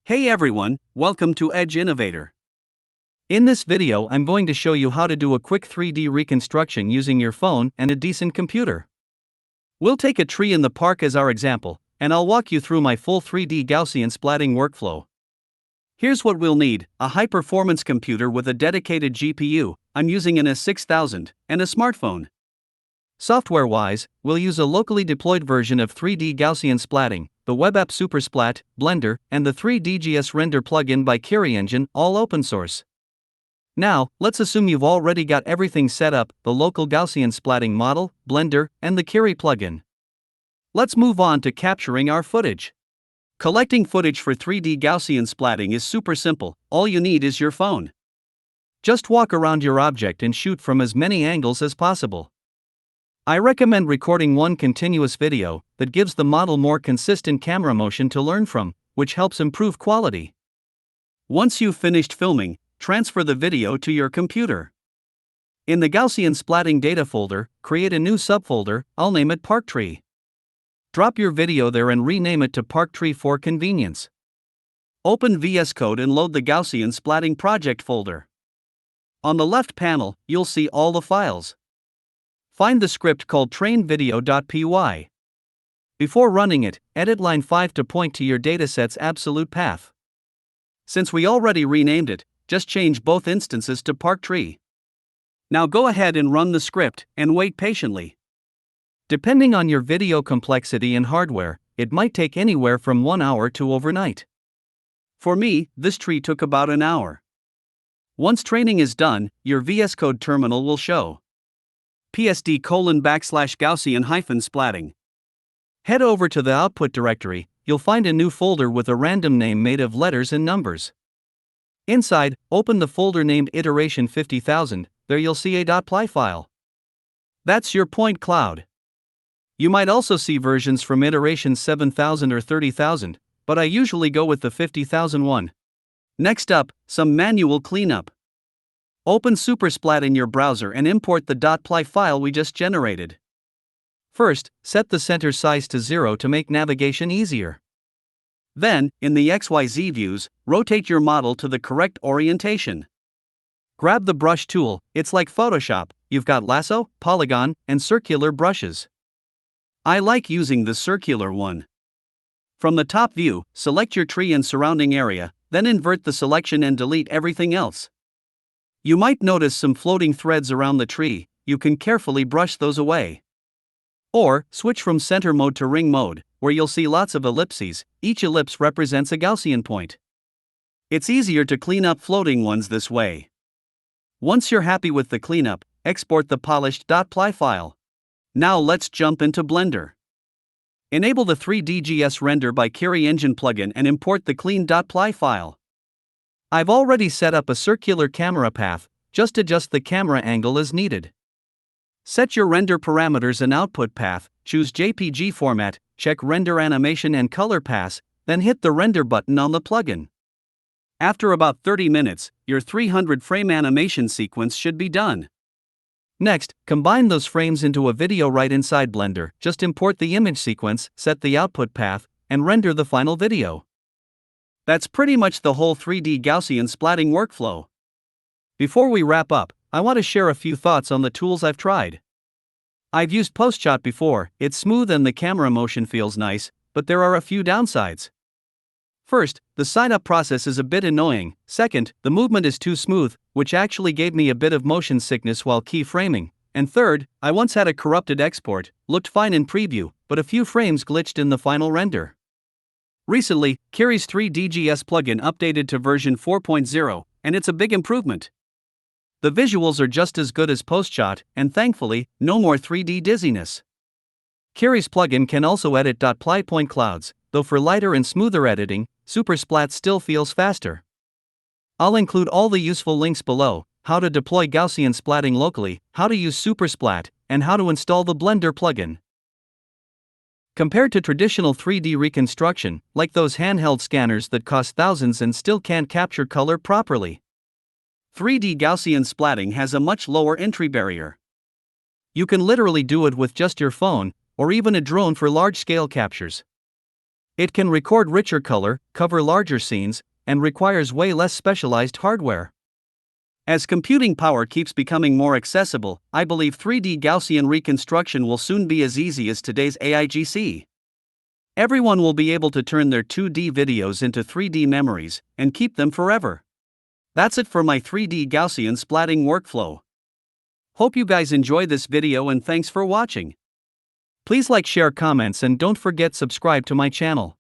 Hey everyone, welcome to Edge Innovator. In this video I'm going to show you how to do a quick 3D reconstruction using your phone and a decent computer. We'll take a tree in the park as our example, and I'll walk you through my full 3D Gaussian splatting workflow. Here's what we'll need: a high-performance computer with a dedicated GPU, I'm using an A6000, and a smartphone. Software-wise, we'll use a locally deployed version of 3D Gaussian splatting, the web app SuperSplat, Blender, and the 3DGS render plugin by CuriEngine, all open source. Now, let's assume you've already got everything set up: the local Gaussian splatting model, Blender, and the Curi plugin. Let's move on to capturing our footage. Collecting footage for 3D Gaussian splatting is super simple. All you need is your phone. Just walk around your object and shoot from as many angles as possible. I recommend recording one continuous video that gives the model more consistent camera motion to learn from, which helps improve quality. Once you've finished filming, transfer the video to your computer. In the Gaussian splatting data folder, create a new subfolder. I'll name it Park Tree. Drop your video there and rename it to Park Tree for convenience. Open VS Code and load the Gaussian splatting project folder. On the left panel, you'll see all the files. Find the script called trainvideo.py. Before running it, edit line 5 to point to your dataset's absolute path. Since we already renamed it, just change both instances to Park Tree. Now go ahead and run the script, and wait patiently. Depending on your video complexity and hardware, it might take anywhere from 1 hour to overnight. For me, this tree took about an hour. Once training is done, your VS Code terminal will show PSD:\Gaussian-splatting. Head over to the output directory. You'll find a new folder with a random name made of letters and numbers. Inside, open the folder named iteration 50,000. There you'll see a .py file. That's your point cloud. You might also see versions from iteration 7,000 or 30,000, but I usually go with the 50,000 one. Next up, some manual cleanup. Open SuperSplat in your browser and import the .py file we just generated. First, set the center size to 0 to make navigation easier. Then, in the XYZ views, rotate your model to the correct orientation. Grab the brush tool. It's like Photoshop. You've got lasso, polygon, and circular brushes. I like using the circular one. From the top view, select your tree and surrounding area, then invert the selection and delete everything else. You might notice some floating threads around the tree. You can carefully brush those away. Or, switch from center mode to ring mode, where you'll see lots of ellipses. Each ellipse represents a Gaussian point. It's easier to clean up floating ones this way. Once you're happy with the cleanup, export the polished .py file. Now let's jump into Blender. Enable the 3DGS render by CuriEngine plugin and import the clean .py file. I've already set up a circular camera path. Just adjust the camera angle as needed. Set your render parameters and output path, choose JPG format, check render animation and color pass, then hit the render button on the plugin. After about 30 minutes, your 300 frame animation sequence should be done. Next, combine those frames into a video right inside Blender. Just import the image sequence, set the output path, and render the final video. That's pretty much the whole 3D Gaussian splatting workflow. Before we wrap up, I want to share a few thoughts on the tools I've tried. I've used PostShot before. It's smooth and the camera motion feels nice, but there are a few downsides. First, the sign-up process is a bit annoying. Second, the movement is too smooth, which actually gave me a bit of motion sickness while keyframing. And third, I once had a corrupted export. Looked fine in preview, but a few frames glitched in the final render. Recently, Curi's 3DGS plugin updated to version 4.0, and it's a big improvement. The visuals are just as good as PostShot, and thankfully, no more 3D dizziness. Curi's plugin can also edit .py point clouds, though for lighter and smoother editing, SuperSplat still feels faster. I'll include all the useful links below: how to deploy Gaussian splatting locally, how to use SuperSplat, and how to install the Blender plugin. Compared to traditional 3D reconstruction, like those handheld scanners that cost thousands and still can't capture color properly, 3D Gaussian splatting has a much lower entry barrier. You can literally do it with just your phone, or even a drone for large-scale captures. It can record richer color, cover larger scenes, and requires way less specialized hardware. As computing power keeps becoming more accessible, I believe 3D Gaussian reconstruction will soon be as easy as today's AIGC. Everyone will be able to turn their 2D videos into 3D memories and keep them forever. That's it for my 3D Gaussian splatting workflow. Hope you guys enjoy this video and thanks for watching. Please like, share, comments, and don't forget subscribe to my channel.